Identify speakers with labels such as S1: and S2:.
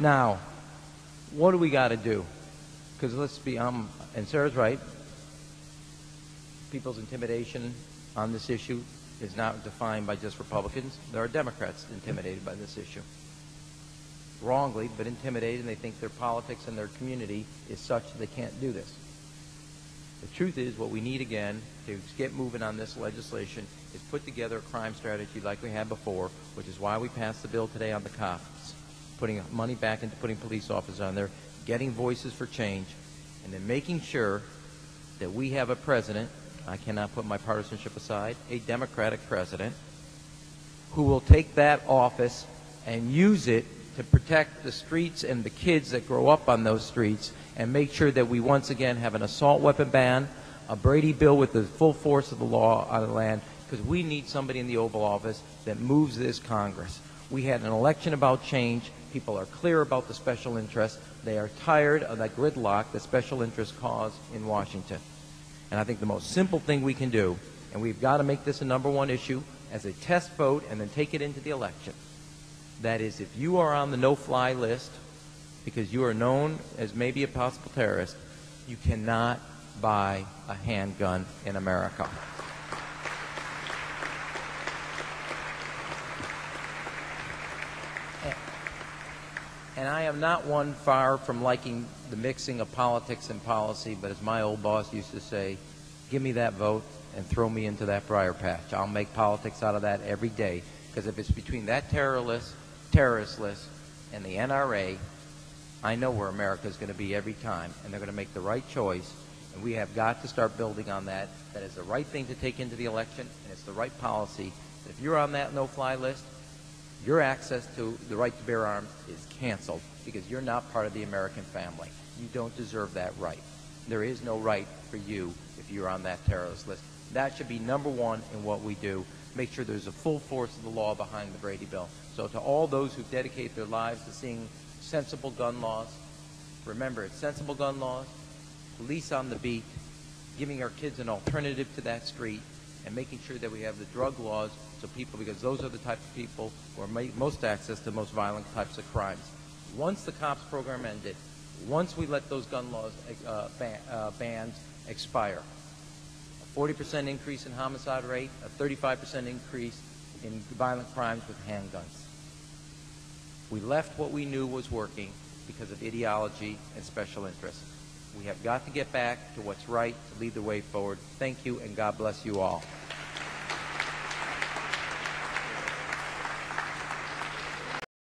S1: Now, what do we got to do? Because let's be, and Sarah's right, people's intimidation on this issue is not defined by just Republicans. There are Democrats intimidated by this issue. Wrongly, but intimidated, and they think their politics and their community is such that they can't do this. The truth is, what we need again to get moving on this legislation is put together a crime strategy like we had before, which is why we passed the bill today on the cops, putting money back into putting police officers on there, getting voices for change, and then making sure that we have a president, I cannot put my partisanship aside, a Democratic president, who will take that office and use it to protect the streets and the kids that grow up on those streets, and make sure that we once again have an assault weapon ban, a Brady bill with the full force of the law on the land, because we need somebody in the Oval Office that moves this Congress. We had an election about change. People are clear about the special interests. They are tired of that gridlock that special interests cause in Washington. And I think the most simple thing we can do, and we've got to make this a #1 issue as a test vote and then take it into the election, that is, if you are on the no-fly list because you are known as maybe a possible terrorist, you cannot buy a handgun in America. And I am not one far from liking the mixing of politics and policy, but as my old boss used to say, give me that vote and throw me into that briar patch. I'll make politics out of that every day, because if it's between that terrorist list and the NRA, I know where America is going to be every time, and they're going to make the right choice, and we have got to start building on that. That is the right thing to take into the election, and it's the right policy. If you're on that no-fly list, your access to the right to bear arms is canceled because you're not part of the American family. You don't deserve that right. There is no right for you if you're on that terrorist list. That should be #1 in what we do. Make sure there's a full force of the law behind the Brady bill. So to all those who dedicate their lives to seeing sensible gun laws, remember, it's sensible gun laws, police on the beat, giving our kids an alternative to that street, and making sure that we have the drug laws so people, because those are the type of people who are most access to most violent types of crimes. Once the cops program ended, once we let those gun laws bans expire, a 40% increase in homicide rate, a 35% increase in violent crimes with handguns. We left what we knew was working because of ideology and special interests. We have got to get back to what's right to lead the way forward. Thank you, and God bless you all.